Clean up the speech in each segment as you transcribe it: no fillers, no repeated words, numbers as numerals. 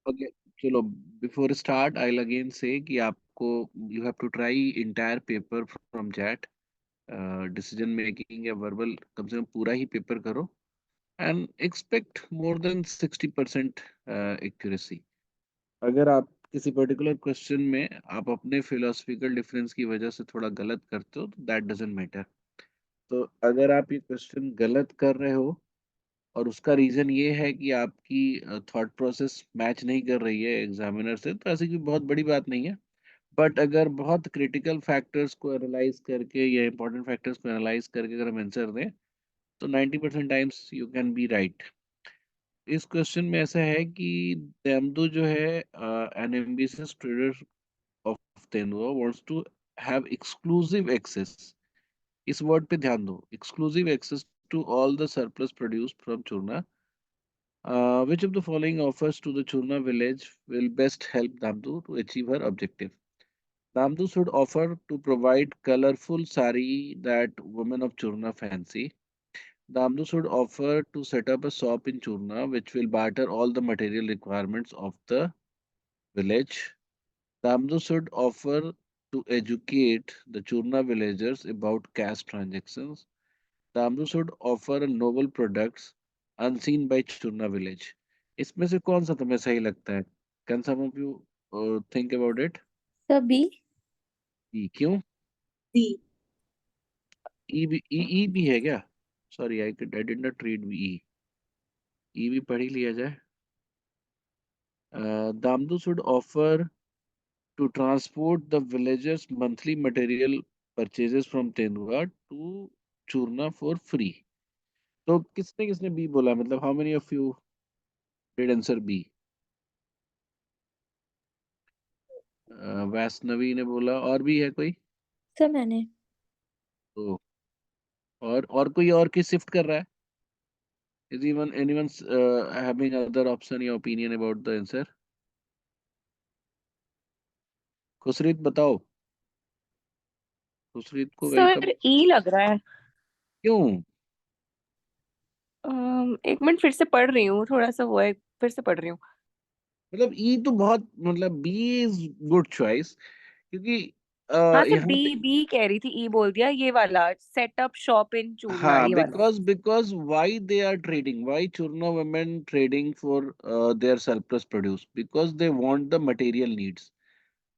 Okay, चलो, before start I again से कि आपको you have to try entire paper from chat, decision making या वर्बल कम से कम पूरा ही पेपर करो and expect more than 60% accuracy. अगर आप किसी पर्टिकुलर क्वेश्चन में आप अपने फिलोसफिकल डिफरेंस की वजह से थोड़ा गलत करते हो तो दैट डजेंट मैटर। तो अगर आप ये क्वेश्चन गलत कर रहे हो और उसका रीजन ये है कि आपकी थॉट प्रोसेस मैच नहीं कर रही है एग्जामिनर से, तो ऐसी कोई बहुत बड़ी बात नहीं है। बट अगर बहुत क्रिटिकल फैक्टर्स को एनालाइज करके या इंपॉर्टेंट फैक्टर्स को एनालाइज करके अगर हम आंसर दें तो 90% times you can be right. इस क्वेश्चन में ऐसा है कि देमदू जो है an ambitious trader of Tendua wants to have exclusive access. इस वर्ड पे ध्यान दो, exclusive access to all the surplus produce from Churna. Which of the following offers to the Churna village will best help Damdu to achieve her objective? Damdu should offer to provide colorful sari that women of Churna fancy. Damdu should offer to set up a shop in Churna which will barter all the material requirements of the village. Damdu should offer to educate the Churna villagers about cash transactions. Damdu should offer novel products unseen by Churna village. इसमें से कौन सा तुम्हें सही लगता है? Can some of you think about it? सभी। ई क्यों? डी। ई भी है क्या? Sorry, I did not read E. E भी पढ़ ही लिया जाए। दामदू should offer to transport the villagers monthly material purchases from Tendua to Churna for free. तो किसने किसने बी बोला, मतलब how many of you did answer B? Vaishnavi ने बोला, और भी है कोई? सर मैंने। तो और कोई और की शिफ्ट कर रहा है? Is even anyone having other option या ओपिनियन अबाउट द आंसर? खुशरीत बताओ। खुशरीत को वेलकम। सर ई लग रहा है। क्यों? एक मिनट फिर से पढ़ रही हूँ, थोड़ा सा वो है, फिर से पढ़ रही हूँ। मतलब ई तो बहुत, मतलब बी इज गुड चॉइस क्योंकि हाँ सर, यहाँ पे, बी बी कह रही थी, ई बोल दिया, ये वाला सेटअप शॉप इन चूरना, हाँ, ये वाला। because why they are trading, why Churna women trading for their surplus produce, because they want the material needs.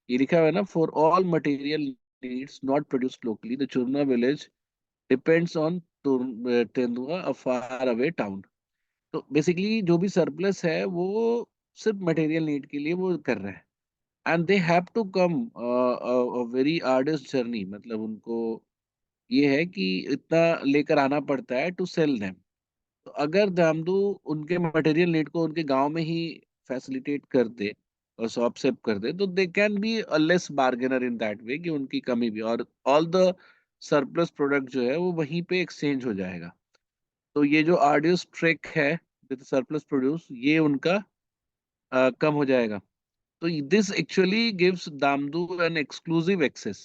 ये लिखा हुआ है ना, for all material needs not produced locally the Churna village depends on Tendua a far away town. तो basically जो भी surplus है वो सिर्फ मटेरियल नीड के लिए वो कर रहे हैं। And they have to come very arduous journey, मतलब उनको ये है कि इतना लेकर आना पड़ता है टू सेल देम। तो अगर दामदू उनके मटेरियल नीड को उनके गांव में ही फैसिलिटेट कर दे और शॉप सेप कर दे तो they can be a less bargainer in that way कि उनकी कमी भी, और ऑल द सरप्लस प्रोडक्ट जो है वो वहीं पे एक्सचेंज हो जाएगा। तो ये जो आर्डियस ट्रैक है विद सरप्लस प्रोड्यूस, ये उनका कम हो जाएगा। तो this actually gives Damdu an exclusive access.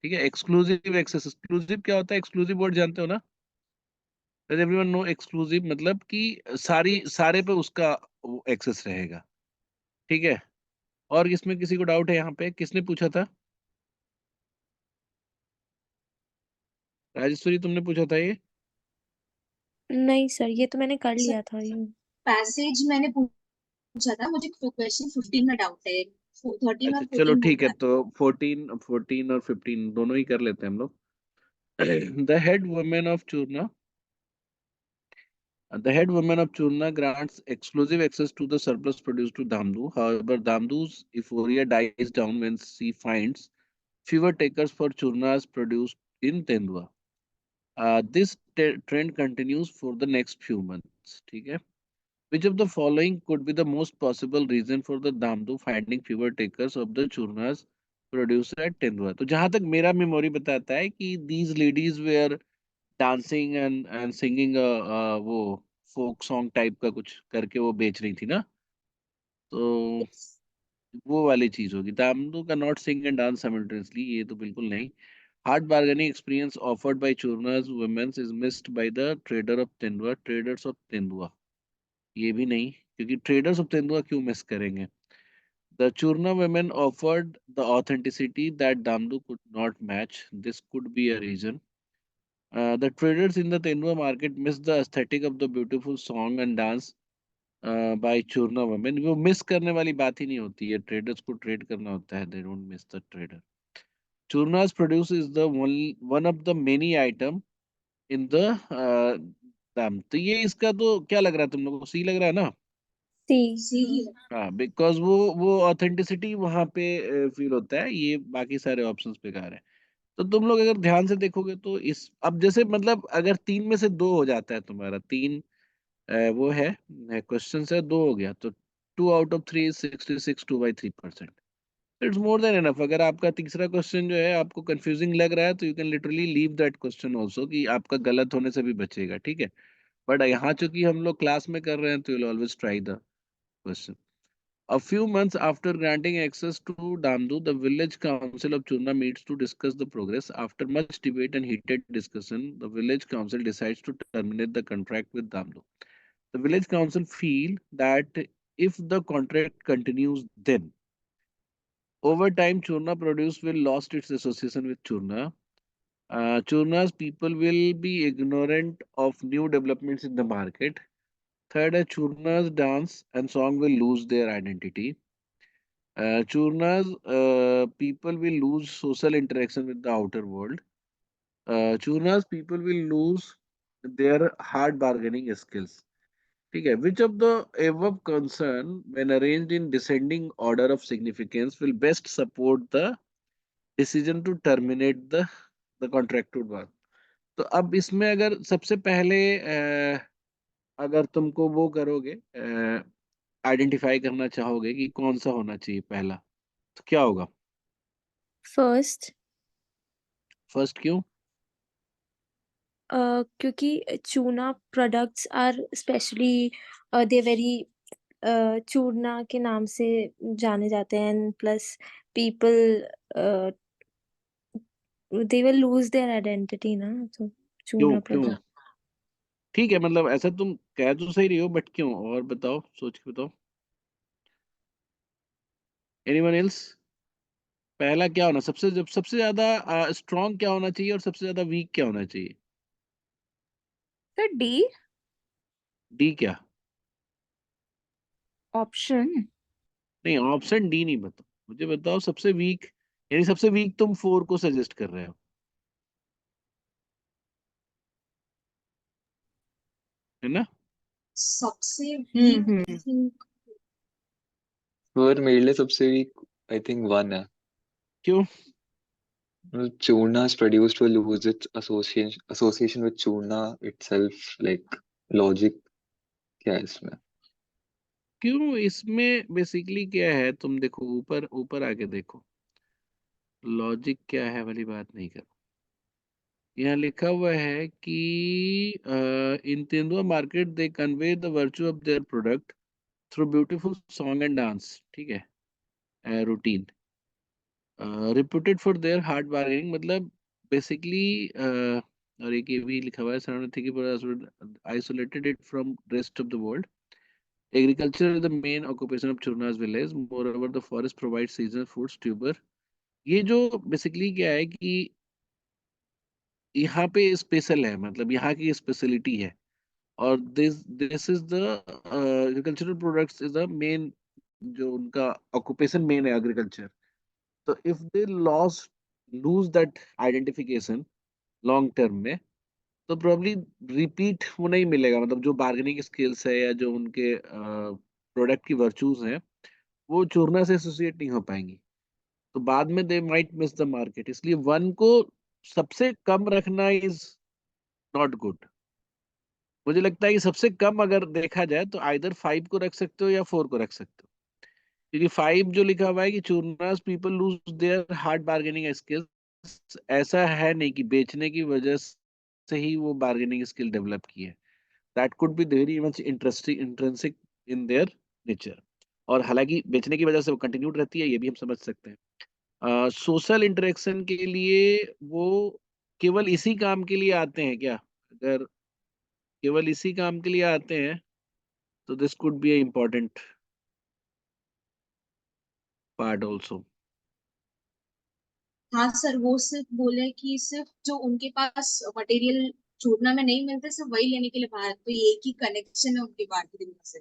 ठीक है, एक्सक्लूसिव एक्सेस, एक्सक्लूसिव क्या होता है? एक्सक्लूसिव वर्ड जानते हो ना? Does everyone know exclusive? मतलब कि सारी सारे पे उसका एक्सेस रहेगा। ठीक है। और इसमें किसी को डाउट है यहाँ पे? किसने पूछा था? राजेश्वरी, तुमने पूछा था ये? नहीं सर, ये तो मैंने कर सर, लिया था ये। पैसेज मैंने पूछा था, मुझे क्वेश्चन 15 में डाउट है। 13 और अच्छा, चलो 14 ठीक है, नहीं तो 14 और 15 दोनों ही कर लेते हैं हम लोग। The head women of Churna, the head woman of Churna grants exclusive access to the surplus produce to Damdu. However, Damdu's euphoria dies down when she finds fewer takers for Churna's produce in Tendua. This trend continues for the next few months. ठीक है? Which of the following could be the most possible reason for the Damdu finding fewer takers of the Churna's produce at Tendua? तो जहां तक मेरा memory बताता है कि these ladies were dancing and singing वो फोक सॉन्ग टाइप का कुछ करके वो बेच रही थी ना, तो वो वाली चीज होगी। दामदू का not sing and dance simultaneously, ये तो बिल्कुल नहीं। Hard bargaining experience offered by Churna's women's is missed by the trader of Tendua, traders of Tendua, ये भी नहीं, क्योंकि ट्रेडर्स ऑफ तेंदुआ क्यों मिस करेंगे? The Churna women offered the authenticity that Damdu could not match. This could be a reason. The traders in the Tendua market missed the aesthetic of the beautiful song and dance by Churna women. वो miss करने वाली बात ही नहीं होती है, traders को trade करना होता है. They don't miss the trader. Churna's produce is the one of the many item in the दाम. तो ये इसका तो क्या लग रहा है तुम लोगों को? सी लग रहा है ना? सी. सी ही है। हाँ, बिकॉज वो ऑथेंटिसिटी वहां पे फील होता है. ये बाकी सारे ऑप्शंस बेकार है. तो तुम लोग अगर ध्यान से देखोगे तो इस अब जैसे मतलब अगर तीन में से दो हो जाता है तुम्हारा, तीन वो है क्वेश्चन है, दो हो गया तो 2 out of 3 is 66, 2/3%. It's more than enough. अगर आपका तीसरा क्वेश्चन जो है आपको कंफ्यूजिंग लग रहा है तो you can literally leave that question also, कि आपका गलत होने से भी बचेगा. ठीक है. बट यहाँ चूंकि हम लोग क्लास में कर रहे हैं तो you always try the question. A few months after granting access to Damdu, the village council of Churna meets to discuss the progress. After much debate and heated discussion, the village council decides to terminate the contract with Damdu. The village council feel that if the contract continues, then over time Churna produce will lost its association with Churna. Churna's people will be ignorant of new developments in the market. Third, Churna's dance and song will lose their identity. Churna's people will lose social interaction with the outer world. Churna's people will lose their hard bargaining skills. Okay, which of the above concern, when arranged in descending order of significance, will best support the decision to terminate the contracted work? तो अब इसमें अगर सबसे पहले अगर तुमको वो करोगे, आइडेंटिफाई करना चाहोगे कि कौन सा होना चाहिए पहला, तो क्या होगा? फर्स्ट. फर्स्ट क्यों? क्योंकि Churna products are specially they very Churna के नाम से जाने जाते हैं and plus people they will lose their identity ना, तो क्यों चूना क्यों? प्रोडक्ट. ठीक है, मतलब ऐसा तुम कह तो सही रही हो, बट क्यों? और बताओ, सोच के बताओ. Anyone else? पहला क्या होना, सबसे जब सबसे ज्यादा स्ट्रांग क्या होना चाहिए और सबसे ज्यादा वीक क्या होना चाहिए? सर डी डी क्या? ऑप्शन. नहीं, ऑप्शन डी नहीं बताओ, मुझे बताओ सबसे वीक. यानी सबसे वीक तुम 4 को सजेस्ट कर रहे हो, है ना? सबसे वीक आई हम्म. थिंक और मेरे लिए सबसे वीक आई थिंक 1 है. क्यों? Churna is produced will lose its association with Churna itself. Like logic क्या है इसमें? क्यों इसमें बेसिकली क्या है, तुम देखो ऊपर ऊपर आके देखो, लॉजिक क्या है वाली बात नहीं करो. यहाँ लिखा हुआ है कि in Tendua market they convey the virtue of their product through beautiful song and dance. ठीक है, routine reputed for their hard bargaining. मतलब बेसिकली और एक ये भी लिखा हुआ है, isolated it from rest of the world. Agriculture is the main occupation of Churna's village. Moreover the forest provide seasonal foods tuber. ये जो बेसिकली क्या है कि यहाँ पे स्पेशल है, मतलब यहाँ की स्पेशलिटी है. और this is the agricultural products is the main, जो उनका ऑक्यूपेशन मेन है एग्रीकल्चर. तो if they lose that identification long term में, तो प्रॉब्ली रिपीट वो नहीं मिलेगा. मतलब जो बार्गेनिंग स्किल्स है या जो उनके प्रोडक्ट की वर्चूज हैं, वो चूरना से एसोसिएट नहीं हो पाएंगी. तो बाद में they might miss the market. इसलिए 1 को सबसे कम रखना इज नॉट गुड. मुझे लगता है कि सबसे कम अगर देखा जाए तो आइदर 5 को रख सकते हो या 4 को रख सकते हो. क्योंकि 5 जो लिखा हुआ है कि Churna's people lose their hard bargaining skills, ऐसा है नहीं कि बेचने की वजह से ही वो बार्गेनिंग स्किल डेवलप की है. That could be very much interesting intrinsic in their nature. और हालांकि बेचने की वजह से वो कंटिन्यूड रहती है, ये भी हम समझ सकते हैं. सोशल इंटरेक्शन के लिए वो केवल इसी काम के लिए आते हैं क्या? अगर केवल इसी काम के लिए आते हैं तो this could be A important. part also. हाँ सर, वो सिर्फ बोले कि सिर्फ जो उनके पास मटेरियल चूरना में नहीं मिलते सिर्फ वही लेने के लिए बाहर, तो ये एक ही कनेक्शन है उनके बाहर के दिमाग से।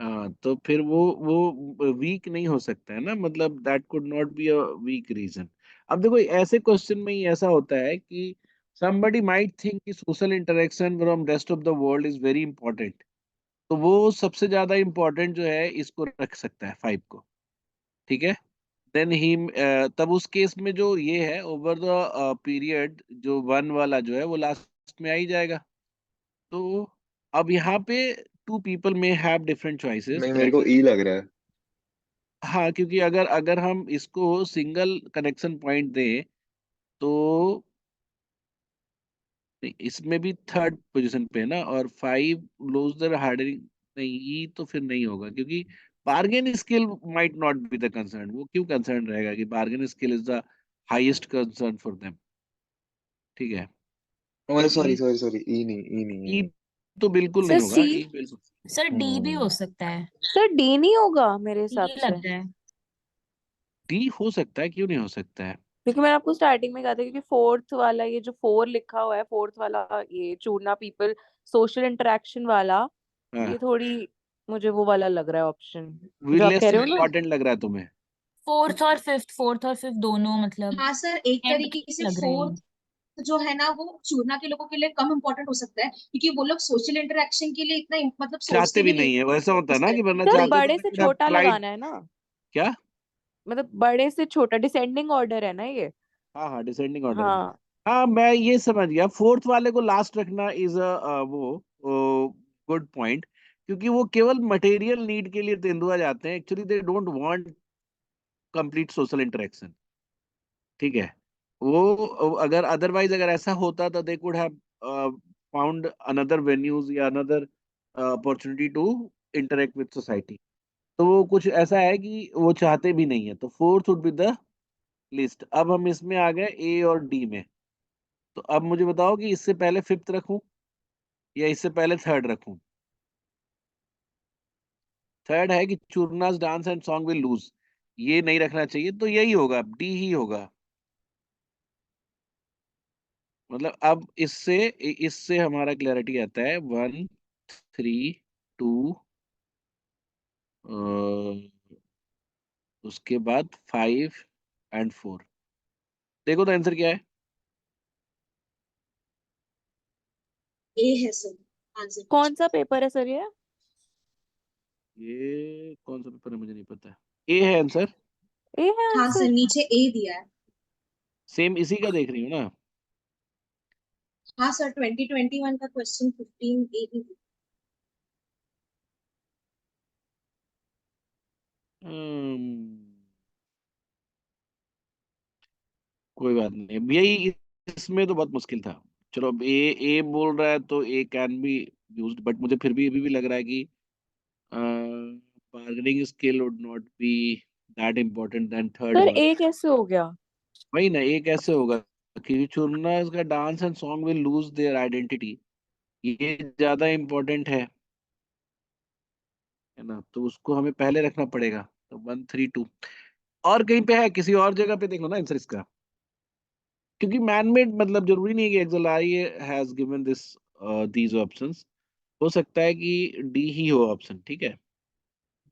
हाँ, तो फिर वो वीक नहीं हो सकता है ना, मतलब that could not be a weak reason. अब देखो ऐसे क्वेश्चन में ही ऐसा होता है कि somebody might think कि social interaction from rest of the world is very important, तो वो सबसे ज्यादा इंपॉर्टेंट जो है इसको रख सकता है 5 को, ठीक है। देन ही तब उस केस में जो ये है ओवर द पीरियड, जो 1 वाला जो है वो लास्ट में आ ही जाएगा। तो अब यहाँ पे 2 पीपल में हैव डिफरेंट चॉइसेस, नहीं, मेरे को करेक्ट। ई लग रहा है। हाँ, क्योंकि अगर अगर हम इसको सिंगल कनेक्शन पॉइंट दें तो नहीं, इसमें भी थर्ड पोजीशन पे है ना, और 5 लूज द हार्डनिंग, नहीं ये तो फिर नहीं होगा, क्योंकि bargain skill might not be the concern. वो क्यों कंसर्न रहेगा कि bargain skill is the highest concern for them, ठीक है। मतलब ई सॉरी सॉरी सॉरी, ई नहीं, ई नहीं, ई ई नहीं। तो बिल्कुल नहीं सर होगा, सी। ई बिल्कुल। सर डी भी हो हम्म, सकता है, सर डी नहीं होगा मेरे हिसाब ये से, लगता है। डी हो सकता है, क्यों नहीं हो सकता है। क्योंकि मैंने आपको स्टार्टिंग में कहा था, क्योंकि फोर्थ वाला ये जो 4 लिखा हुआ है, फोर्थ वाला ये चूरना पीपल सोशल इंटरेक्शन वाला, हाँ, ये थोड़ी मुझे वो वाला लग रहा है ऑप्शन वो जो आप कह लेस रहे हो ना। इम्पोर्टेंट लग रहा है तुम्हें। फोर्थ और फिफ्थ दोनों मतलब हाँ सर, एक एंड तरीके से लग रहे हैं। फोर्थ जो है ना वो चूरना के लोगों के लिए कम इम्पोर्टेंट हो सकता है, क्योंकि वो लोग सोशल इंटरेक्शन के लिए इतना मतलब चाहते सोचते भी भी नहीं नहीं है, वैसा होता है उस ना तरह कि वरना सर चाहते तो बड़े they से would have छोटा tried। लगाना है ना, क्या? मतलब बड़े से छोटा डिसेंडिंग ऑर्डर है ना ये। हाँ हाँ, डिसेंडिंग ऑर्डर में। हाँ हाँ, मैं ये समझ गया, फोर्थ वाले को लास्ट रखना इज अ वो गुड पॉइंट, क्योंकि वो केवल मटेरियल नीड के लिए तेंदुआ जाते हैं, actually they don't want complete social interaction, ठीक है। वो अगर अदरवाइज अगर ऐसा होता तो they could have found another venues या another opportunity to interact with society. तो वो कुछ ऐसा है कि वो चाहते भी नहीं है, तो fourth would be the list. अब हम इसमें आ गए ए और डी में। तो अब मुझे बताओ कि इससे पहले फिफ्थ रखूं या इससे पहले थर्ड रखूं। थर्ड है कि Churna's dance and song will lose, ये नहीं रखना चाहिए, तो यही होगा, डी ही होगा। मतलब अब इससे हमारा क्लैरिटी आता है 1 3 2, उसके बाद 5 एंड 4। देखो तो आंसर क्या है। ए है सर आंसर। कौन सा पेपर है सर ये? ये कौन सा पेपर है मुझे नहीं पता। ए है आंसर। ए है हाँ सर, आंसर। नीचे ए दिया है। सेम इसी का देख रही हूँ ना। हाँ सर, 2021 का क्वेश्चन 15 ए ही दिया। हम्म, कोई बात नहीं, अब यही, इसमें तो बहुत मुश्किल था। चलो, अब ए बोल रहा है तो A can be used, but मुझे फिर भी अभी भी लग रहा है कि bargaining skill would not be that important then third sir one. A कैसे हो गया? वही ना, ए कैसे होगा, कि चुनना इसका dance and song will lose their identity, ये ज्यादा इम्पोर्टेंट है ना, तो उसको हमें पहले रखना पड़ेगा। तो 1 3 2, और कहीं पे है, किसी और जगह पे देख लो ना आंसर इसका, क्योंकि मैनमेड मतलब जरूरी नहीं है कि XLRI has given this these options. हो सकता है कि डी ही हो ऑप्शन, ठीक है।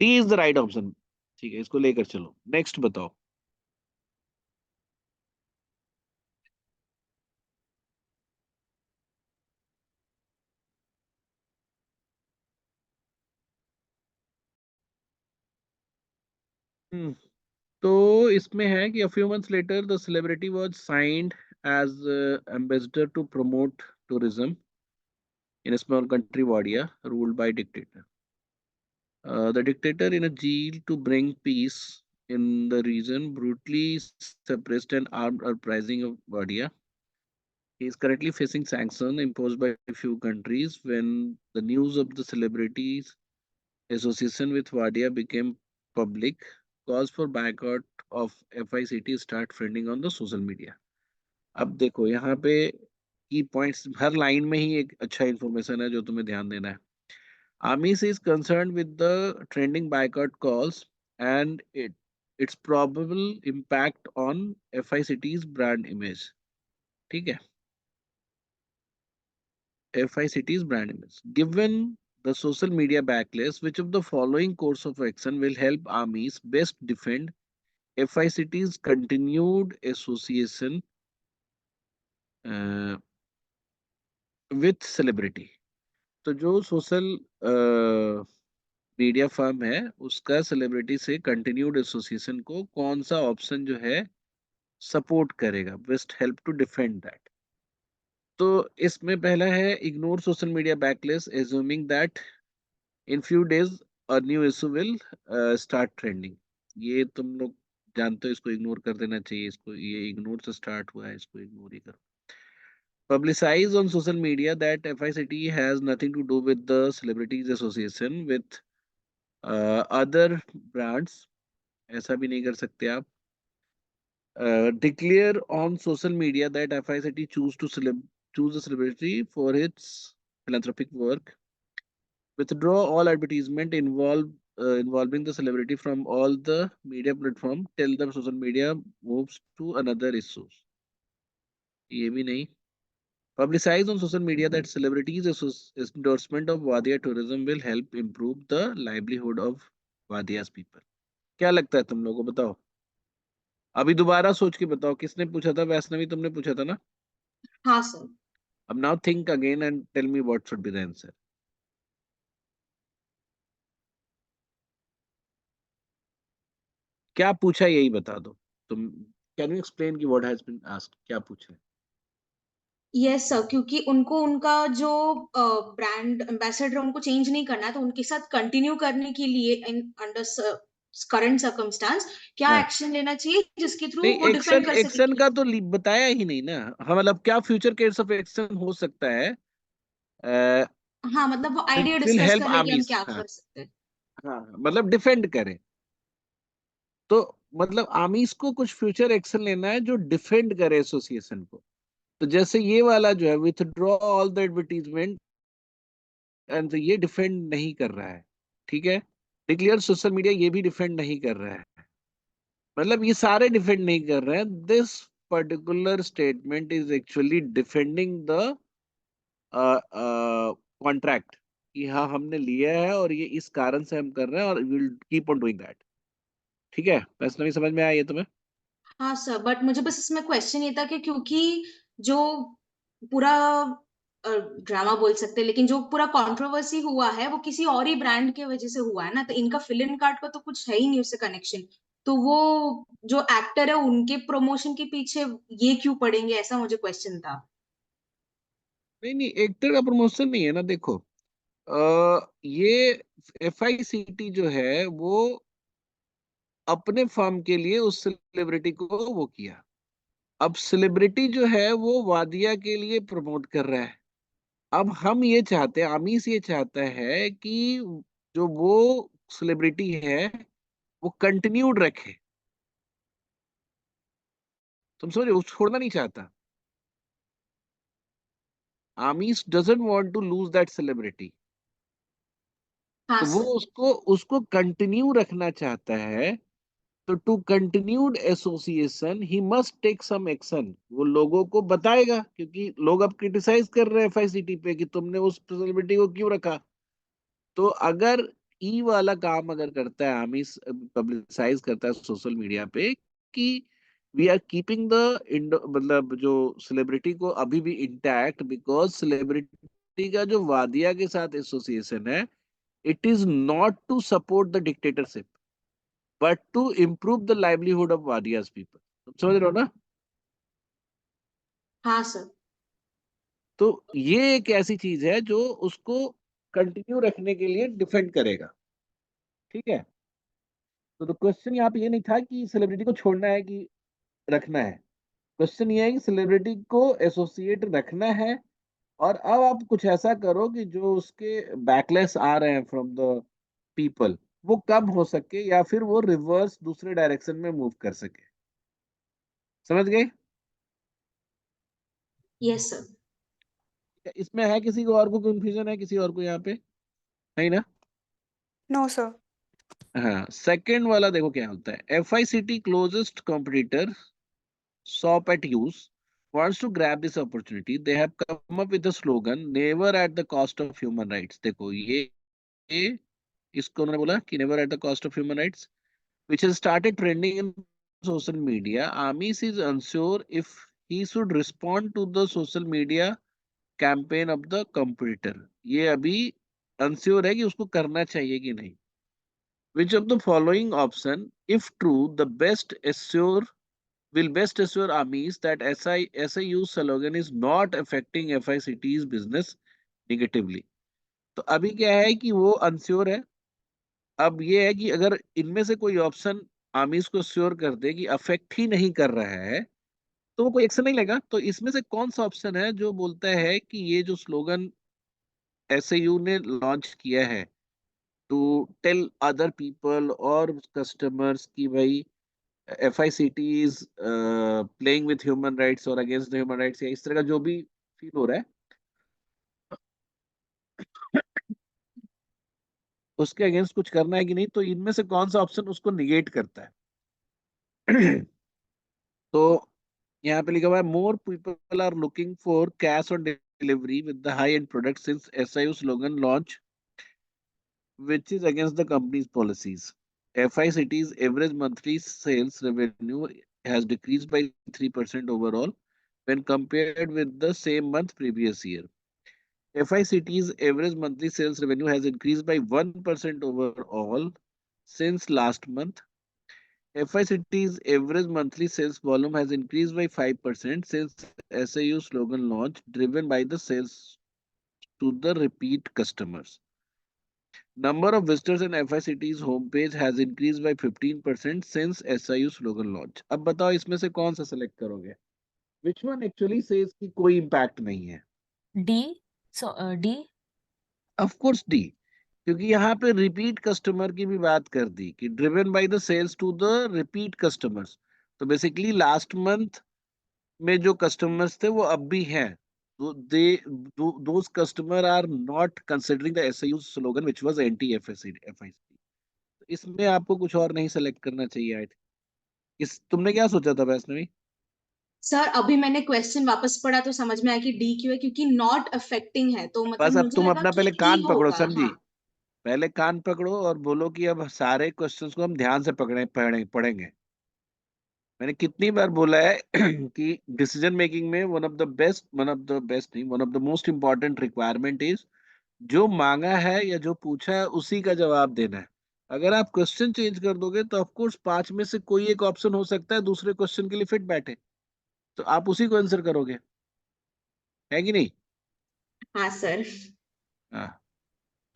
D is the right option, ठीक है, इसको लेकर चलो। नेक्स्ट बताओ। हम्म, तो इसमें है कि a few months later the celebrity was signed as ambassador to promote tourism in a small country Wadia ruled by dictator. The dictator, in a zeal to bring peace in the region, brutally suppressed an armed uprising of Wadia. He is currently facing sanctions imposed by a few countries. When the news of the celebrities association with Wadia became public, calls for boycott of FICT start trending on the social media. अब देखो यहाँ पे की points, हर line में ही एक अच्छा information है जो तुम्हें ध्यान देना है। Amis is concerned with the trending boycott calls and it its probable impact on FICT's brand image. ठीक है, FICT's brand image. Given the social media backlash, which of the following course of action will help armies best defend FICT's continued association with celebrity? तो जो social media firm है उसका celebrity से continued association को कौन सा option जो है सपोर्ट करेगा, best help to defend that? तो इसमें पहला है ignore social media backlash assuming that in few days a new issue will start trending. ये तुम लोग जानते हो, इसको इग्नोर कर देना चाहिए, इसको, ये इग्नोर से स्टार्ट हुआ है, इसको इग्नोर ही करो। Publicize on social media that FICT has nothing to do with the celebrities association with other brands। ऐसा भी नहीं कर सकते आप। Declare on social media that FICT choose a celebrity for its philanthropic work। Withdraw all advertisement involving the celebrity from all the media platform till the social media moves to another issues। ये भी नहीं। Publicize on social media that celebrities' endorsement of Wadia tourism will help improve the livelihood of Wadia's people। क्या लगता है तुम लोगों को, बताओ? अभी दोबारा सोच के बताओ, किसने पूछा था? वैष्णवी तुमने पूछा था ना? हाँ सर। अब now think again and tell me what should be the answer. क्या पूछा यही बता दो तुम। कैन यू एक्सप्लेन कि व्हाट हैज बीन आस्क्ड, क्या पूछा है? यस सर, क्योंकि उनको उनका जो ब्रांड एम्बेसडर उनको चेंज नहीं करना है, तो उनके साथ कंटिन्यू करने के लिए इन अंडर करंट सर्कमस्टांस क्या हाँ। एक्शन लेना चाहिए जिसके थ्रू नहीं, वो एक्शन डिफेंड कर सके एक्शन कि का तो बताया ही नहीं ना। हाँ, मतलब क्या फ्यूचर केस ऑफ एक्शन हो सकता है हाँ मतलब वो idea which will discuss help कर ले कि हम आर्मीज। क्या हाँ कर सकते हैं। हाँ, मतलब डिफेंड करें। तो मतलब आर्मीज को कुछ फ्यूचर एक्शन लेना है जो डिफेंड करे एसोसिएशन को। तो जैसे ये वाला जो है, withdraw all the advertisement, and ये डिफेंड नहीं कर रहा है। ठीक है, डिक्लेयर सोशल मीडिया, ये भी डिफेंड नहीं कर रहा है। मतलब ये सारे डिफेंड नहीं कर रहे हैं। This particular statement is actually defending the contract, कि हाँ हमने लिया है और ये इस कारण से हम कर रहे हैं और will keep on doing that. ठीक है, वैष्णवी समझ में आया ये तुम्हें? हाँ सर, बट मुझे बस इसमें क्वेश्चन ये था कि क्योंकि जो पूरा ड्रामा बोल सकते हैं, लेकिन जो पूरा कंट्रोवर्सी हुआ है वो किसी और ही ब्रांड की वजह से हुआ है ना, तो इनका फिल इन कार्ड का तो कुछ है ही नहीं उससे कनेक्शन। तो वो जो एक्टर है उनके प्रमोशन के पीछे ये क्यों पड़ेंगे, ऐसा मुझे क्वेश्चन था। नहीं नहीं, एक्टर का प्रमोशन नहीं है ना। देखो, ये FICT जो है वो अपने फर्म के लिए उस सेलिब्रिटी को वो किया। अब सेलिब्रिटी जो है वो वादिया के लिए प्रमोट कर रहा है। अब हम ये चाहते हैं, आमीस ये चाहता है कि जो वो सेलिब्रिटी है वो कंटिन्यूड रखे। तुम समझ रहे हो? छोड़ना नहीं चाहता। Amis doesn't want to lose that celebrity. हाँ तो वो सर। उसको उसको कंटिन्यू रखना चाहता है। तो to continued association he must take some action. वो लोगों को बताएगा, क्योंकि लोग अब क्रिटिसाइज कर रहे हैं FICT पे कि तुमने उस सेलिब्रिटी को क्यों रखा। तो अगर ई वाला काम अगर करता है, आर्मी पब्लिसाइज करता है सोशल मीडिया पे कि वी आर कीपिंग द मतलब जो सेलिब्रिटी को अभी भी इंटैक्ट, बिकॉज सेलिब्रिटी का जो वादिया के साथ एसोसिएशन है, it is not to support the dictatorship but to improve the livelihood of Wadia's people. तुम समझ रहे हो ना? हाँ सर। तो ये एक ऐसी चीज है जो उसको कंटिन्यू रखने के लिए डिफेंड करेगा। ठीक है, तो क्वेश्चन यहाँ पे ये नहीं था कि सेलिब्रिटी को छोड़ना है कि रखना है। क्वेश्चन ये है कि सेलिब्रिटी को एसोसिएट रखना है, और अब आप कुछ ऐसा करो कि जो उसके बैकलेस आ रहे हैं फ्रॉम द पीपल वो कम हो सके, या फिर वो रिवर्स दूसरे डायरेक्शन में मूव कर सके। समझ गए? Yes sir. इसमें है किसी को और को कंफ्यूजन है? किसी और को यहाँ पे? नहीं ना? No sir. हाँ, सेकंड वाला देखो क्या होता है। FICT closest competitor Shop at Use wants to grab this opportunity. They have come up with a slogan, never at the cost of human rights. देखो ये इसको उन्होंने बोला कि never at the cost of human rights, which has started trending in social media. Amis is unsure if he should respond to the social media campaign of the competitor. ये अभी unsure है कि उसको करना चाहिए कि नहीं. Which of the following option, if true, the best assure will best assure Amis that SIU slogan is not affecting FICT's business negatively. तो अभी क्या है कि वो अनश्योर है। अब ये है कि अगर इनमें से कोई ऑप्शन आमीज को श्योर कर दे कि अफेक्ट ही नहीं कर रहा है तो वो कोई एक्शन नहीं लेगा। तो इसमें से कौन सा ऑप्शन है जो बोलता है कि ये जो स्लोगन SIU ने लॉन्च किया है टू टेल अदर पीपल और कस्टमर्स की भाई FICT is playing with human rights और against the human rights या इस तरह का जो भी फील हो रहा है उसके अगेंस्ट कुछ करना है कि नहीं, तो इनमें से कौन सा ऑप्शन उसको निगेट करता है। तो यहाँ पे लिखा हुआ है more people are looking for cash on delivery with the high end product since SIU slogan launch which is against the company's policies. FICT's average monthly sales revenue has decreased by 3% overall when compared with the same month previous year. FICT's average monthly sales revenue has increased by 1% overall since last month. FICT's average monthly sales volume has increased by 5% since SIU slogan launch, driven by the sales to the repeat customers. Number of visitors in FICT's homepage has increased by 15% since SIU slogan launch. अब बताओ इसमें से कौन सा select करोगे? Which one actually says कि कोई impact नहीं है? D. So D. Of course D, क्योंकि यहाँ पे रिपीट कस्टमर की भी बात कर दी कि driven by the sales to the repeat customers. तो बेसिकली लास्ट मंथ में जो कस्टमर्स थे वो अब भी हैं। Those customers are not considering the SIU slogan which was anti FICT. इसमें आपको कुछ और नहीं सेलेक्ट करना चाहिए। आई इस तुमने क्या सोचा था वैष्णवी? सर अभी मैंने क्वेश्चन वापस पढ़ा तो समझ में आया कि डी क्यों है, क्योंकि नॉट अफेक्टिंग है, तो मतलब बस अब मुझे तुम लगा अपना कि पहले ई कान पकड़ो, होगा। समझी? हाँ पहले कान पकड़ो और बोलो कि अब सारे क्वेश्चंस को हम ध्यान से पढ़ेंगे। मैंने कितनी बार बोला है कि डिसीजन मेकिंग में वन ऑफ द बेस्ट नहीं, one of the most important requirement is जो मांगा है या जो पूछा है उसी का जवाब देना है। अगर आप क्वेश्चन चेंज कर दोगे तो ऑफ कोर्स 5 में से कोई एक ऑप्शन हो सकता है दूसरे क्वेश्चन के लिए फिट बैठे, तो आप उसी को आंसर करोगे, है कि नहीं? हाँ सर। हाँ,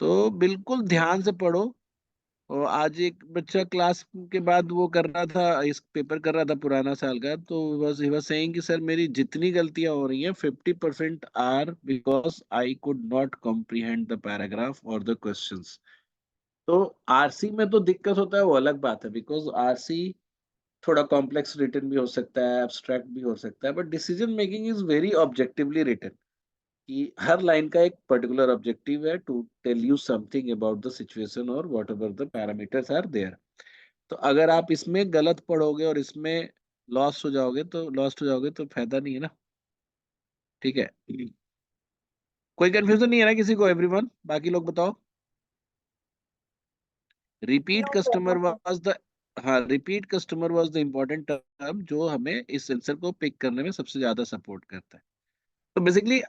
तो बिल्कुल ध्यान से पढ़ो। और आज एक बच्चा क्लास के बाद वो कर रहा था, इस पेपर कर रहा था पुराना साल का, तो बस ही वाज सेइंग कि सर मेरी जितनी गलतियां हो रही हैं 50% are because I could not comprehend the paragraph और द क्वेश्चंस। तो आरसी में तो दिक्कत होता है वो अलग बात है, बिकॉज आरसी थोड़ा कॉम्प्लेक्स रिटन भी हो सकता है, एब्स्ट्रैक्ट भी हो सकता है, but decision making is very objectively written कि हर लाइन का एक पर्टिकुलर ऑब्जेक्टिव है to tell you something about the situation और whatever the parameters are there. तो अगर आप इसमें गलत पढ़ोगे और इसमें लॉस्ट हो जाओगे तो फायदा नहीं है ना। ठीक है, कोई कंफ्यूजन नहीं है ना किसी को? एवरीवन, बाकी लोग बताओ। Repeat no customer problem. Was the हाँ, repeat customer was the important term जो हमें इस आंसर को पिक करने में सबसे ज्यादा सपोर्ट करता है। तो बेसिकली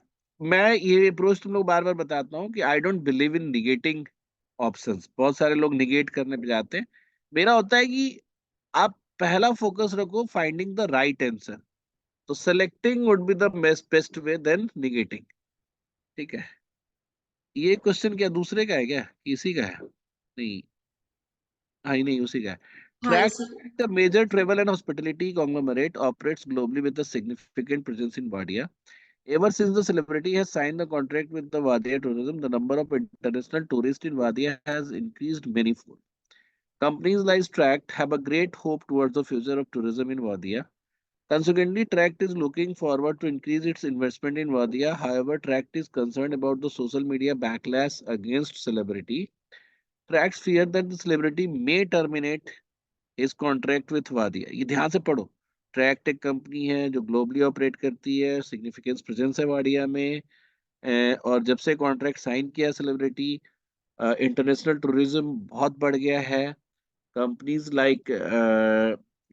मैं ये अप्रोच तुम लोग बार बार बताता हूँ कि I don't believe in negating options. बहुत सारे लोग निगेट करने पे जाते हैं। मेरा होता है कि आप पहला फोकस रखो फाइंडिंग द राइट आंसर। तो selecting would be the best way then negating. ठीक है, ये क्वेश्चन क्या दूसरे का है क्या, इसी का है? नहीं, हाँ ही नहीं, उसी का है। हाँ ट्रैक इसी। The major travel and hospitality conglomerate operates globally with a significant presence in Wadia. Ever since the celebrity has signed the contract with the Wadia Tourism, the number of international tourists in Wadia has increased manifold. Companies like Tract have a great hope towards the future of tourism in Wadia. Consequently, Tract is looking forward to increase its investment in Wadia. However, Tract is concerned about the social media backlash against celebrity. Tracks fear that the celebrity may terminate his contract with Wadia. ये ध्यान से पढ़ो। Tract एक company है जो globally operate करती है, significance presence है वाडिया में। और जब से कॉन्ट्रैक्ट साइन किया सेलिब्रिटी, इंटरनेशनल टूरिज्म बहुत बढ़ गया है। कंपनीज लाइक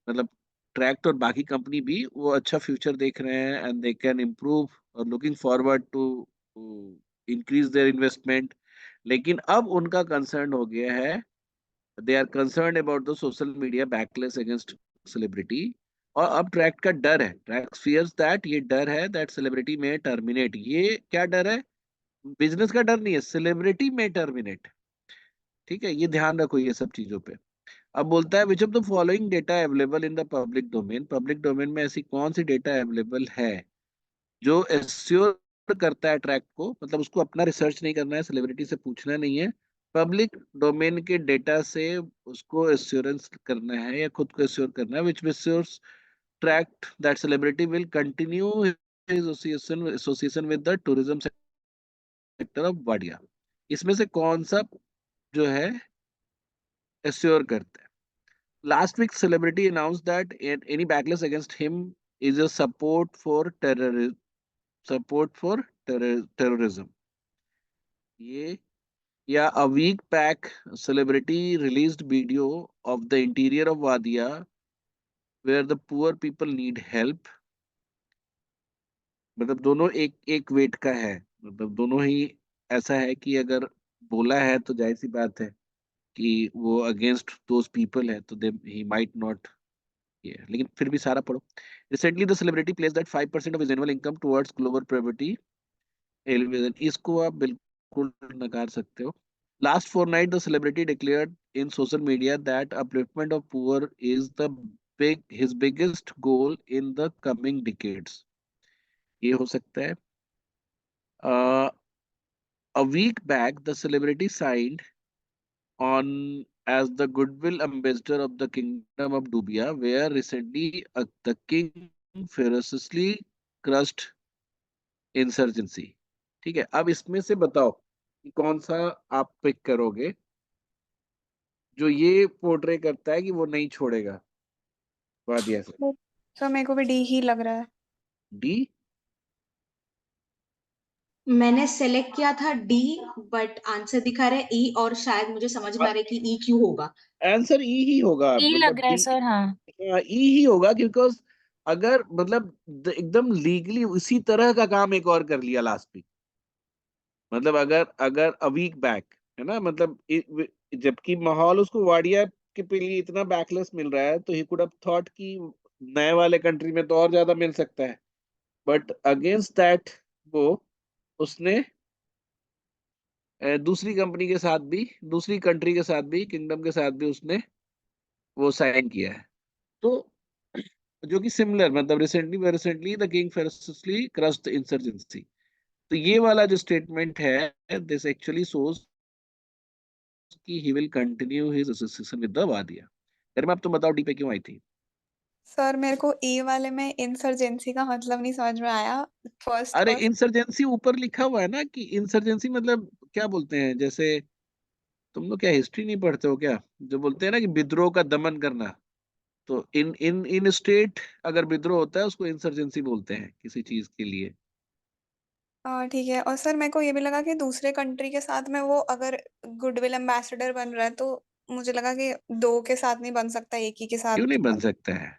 मतलब ट्रैक्ट और बाकी कंपनी भी वो अच्छा फ्यूचर देख रहे हैं, एंड दे कैन इम्प्रूव और looking forward to increase their investment. लेकिन अब उनका कंसर्न हो गया है, they are concern about the social media backlash against celebrity. और अब ट्रैक्ट का डर है, ट्रैक्ट फियर्स दैट, ये डर है दैट सेलिब्रिटी में टर्मिनेट। ये क्या डर है? बिजनेस का डर नहीं है, सेलिब्रिटी में टर्मिनेट। ठीक है, ये ध्यान रखो ये सब चीजों पे। अब बोलता है which of the following data available in the public domain. Public domain में ऐसी कौन सी डेटा अवेलेबल है जो एश्योर करता है ट्रैक को, मतलब उसको अपना रिसर्च नहीं करना है, सेलिब्रिटी से पूछना नहीं है, पब्लिक डोमेन के डेटा से उसको एश्योरेंस करना है या खुद को एश्योर करना है, which assures Track that celebrity will continue association with the tourism sector of Wadia. इसमें से कौन सा जो है एश्योर करता है? Last week, celebrity announced that any backlash against him is a support for terrorism. ये या a week back, celebrity released video of the interior of Wadia where the poor people need help. मतलब दोनों एक एक wait का है, मतलब दोनों ही ऐसा है कि अगर बोला है तो जाहिर सी बात है कि वो अगेंस्ट दोज पीपल है, तो दे ही माइट नॉट। ये लेकिन फिर भी सारा पढ़ो। Recently the celebrity places that 5% of his annual income towards global poverty alleviation. इसको आप बिल्कुल नकार सकते हो। Last fortnight the celebrity declared in social media that upliftment of poor is the biggest goal in the coming decades. ये हो सकता है। A week back the celebrity signed on as the goodwill ambassador of the Kingdom of Dubia, where recently the king ferociously crushed insurgency. ठीक है, अब इसमें से बताओ कि कौन सा आप पिक करोगे जो ये पोर्ट्रे करता है कि वो नहीं छोड़ेगा वादिया से। सर मेरे को भी डी ही लग रहा है। डी? मैंने सेलेक्ट किया था डी, बट आंसर दिखा रहा है ई, और शायद मुझे समझ में आ रहा है कि ई क्यों होगा। आंसर ई ही होगा, ई लग मतलब रहा है डी। सर। हाँ, ई ही होगा बिकॉज अगर मतलब एकदम लीगली उसी तरह का काम एक और कर लिया लास्ट वीक, मतलब अगर अगर अ वीक बैक है ना, मतलब जबकि माहौल उसको वाडिया के लिए इतना बैकलेस मिल रहा है, तो ही कुड हैव थॉट कि नए वाले कंट्री में तो और ज्यादा मिल सकता है। बट अगेंस्ट दैट वो उसने दूसरी कंपनी के साथ भी, दूसरी कंट्री के साथ भी, किंगडम के साथ भी उसने वो साइन किया है। तो जो कि सिमिलर, मतलब recently the king ferociously crushed the insurgency. तो ये वाला जो स्टेटमेंट है, दिस एक्चुअली शोज कि he will continue his association with the Wadia. मैं अब तुम बताओ डी पे क्यों आई थी? सर मेरे को ए वाले में इंसर्जेंसी का मतलब नहीं समझ में आया फर्स्ट। अरे और इंसर्जेंसी ऊपर लिखा हुआ है ना, कि इंसर्जेंसी मतलब क्या बोलते हैं, जैसे तुम लोग क्या हिस्ट्री नहीं पढ़ते हो क्या, जो बोलते हैं ना कि विद्रोह का दमन करना। तो इन इन इन स्टेट अगर विद्रोह होता है उसको इंसर्जेंसी बोलते हैं किसी चीज के लिए। ठीक है। और सर मेरे को ये भी लगा कि दूसरे कंट्री के साथ में वो अगर गुडविल एम्बेसडर बन रहा है, तो मुझे लगा कि दो के साथ नहीं बन सकता, एक ही के क्यों साथ। नहीं बन सकता है?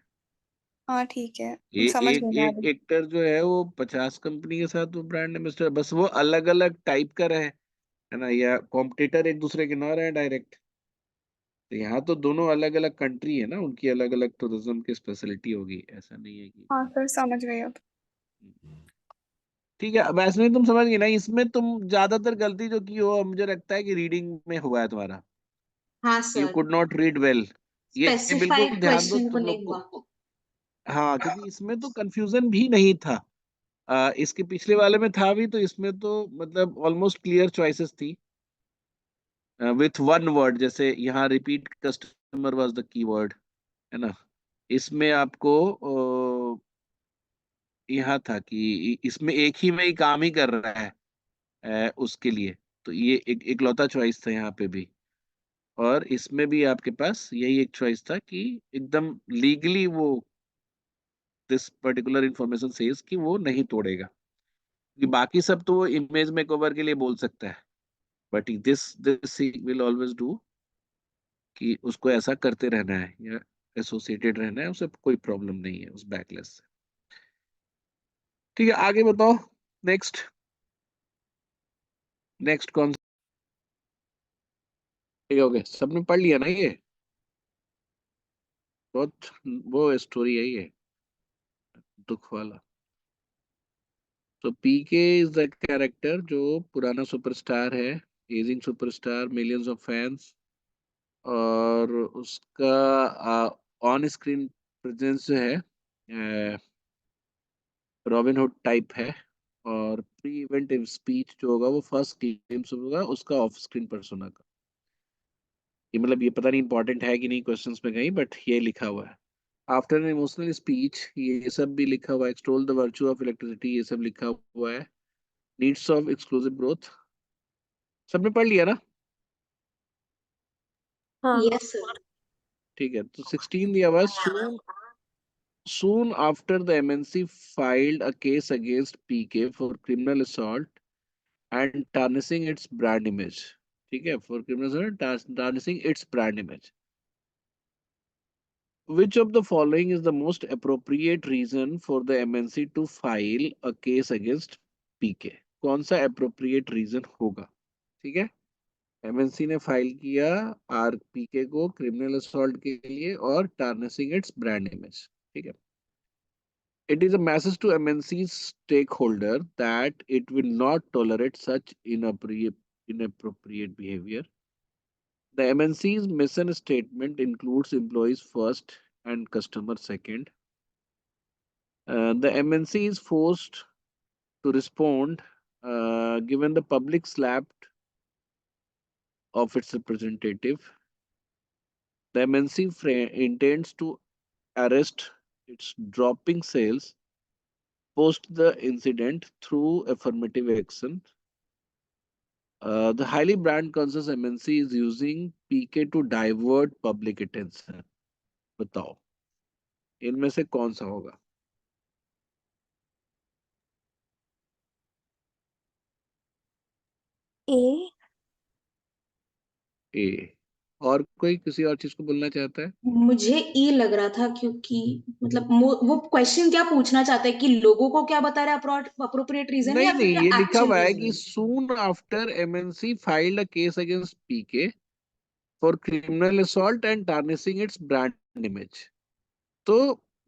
हाँ ठीक है, ये समझ एक गई मैं एक अभी। एक्टर जो है वो 50 कंपनी के साथ वो ब्रांड एम्बेसडर, बस वो अलग अलग टाइप का रहे, है ना, या कॉम्पिटिटर एक दूसरे के ना रहे डायरेक्ट। तो यहाँ तो दोनों अलग अलग कंट्री है ना, उनकी अलग अलग टूरिज्म की स्पेशलिटी होगी, ऐसा नहीं है कि। हाँ सर समझ गई अब। ठीक है, अब ऐसे में तुम समझ गए ना, इसमें तुम ज्यादातर गलती जो की हो मुझे लगता है कि रीडिंग में हुआ है तुम्हारा। हाँ you sir, could not read well. ये बिल्कुल स्पेसिफाइड ध्यान दो क्वेश्चन को तुम नहीं लोग को। हुआ। हाँ, क्योंकि इसमें तो कंफ्यूजन भी नहीं था। इसके पिछले वाले में था भी, तो इसमें तो मतलब ऑलमोस्ट क्लियर चॉइसेस थी विथ वन वर्ड, जैसे यहाँ repeat customer was the keyword, है ना। इसमें आपको यहाँ था कि इसमें एक ही में ही काम ही कर रहा है उसके लिए, तो ये एक इकलौता चॉइस था यहाँ पे भी। और इसमें भी आपके पास यही एक चॉइस था कि एकदम लीगली वो दिस पर्टिकुलर इंफॉर्मेशन सेज कि वो नहीं तोड़ेगा, कि बाकी सब तो वो इमेज मेकओवर के लिए बोल सकता है, but this this will always do कि उसको ऐसा करते रहना है या एसोसिएटेड रहना है, उसे कोई प्रॉब्लम नहीं है उस बैकलेस से। ठीक है, आगे बताओ। नेक्स्ट नेक्स्ट कौन सा? ठीक हो गया, सबने पढ़ लिया ना ये? बहुत वो स्टोरी है ये, दुख वाला। तो पीके इज द कैरेक्टर जो पुराना सुपरस्टार है, ageing superstar, millions of fans, और उसका ऑन स्क्रीन प्रेजेंस जो है रॉबिन हुड टाइप है, और प्री इवेंट स्पीच जो होगा वो फर्स्ट ग्लिम्स होगा उसका ऑफ स्क्रीन पर्सोना का। ये मतलब ये पता नहीं इंपॉर्टेंट है कि नहीं क्वेश्चंस में कहीं, बट ये लिखा हुआ है। आफ्टर एन इमोशनल स्पीच, ये सब भी लिखा हुआ है। Extol the virtue of electricity, ये सब लिखा हुआ है। नीड्स ऑफ एक्सक्लूसिव ग्रोथ, सबने पढ़ लिया ना? हाँ यस सर। ठीक है, तो 16 दिया हुआ है। Soon after, the MNC filed a case against PK for criminal assault and tarnishing its brand image. ठीक है, for criminal assault tarnishing its brand image. Which of the following is the most appropriate reason for the MNC to file a case against PK? कौन सा appropriate reason होगा? ठीक है, MNC ने file किया आरपीके को क्रिमिनल असॉल्ट के लिए और टार्निशिंग इट्स ब्रांड इमेज। ठीक है, it is a message to MNC's stakeholder that it will not tolerate such inappropriate behavior. The MNC's mission statement includes employees first and customer second. The MNC is forced to respond given the public slapped of its representative. The MNC intends to arrest its dropping sales post the incident through affirmative action. The highly brand conscious MNC is using PK to divert public attention. बताओ इनमें से कौन सा होगा? ए। ए। और कोई किसी और चीज को बोलना चाहता है? मुझे ई लग रहा था, क्योंकि मतलब वो क्वेश्चन क्या पूछना चाहता है कि लोगों को क्या बता रहा है अप्रोप्रिएट रीजन, नहीं या नहीं, फिर ये लिखा एक्चुअल हुआ है कि reason. soon after MNC filed a case against PK for criminal assault and tarnishing its brand image. तो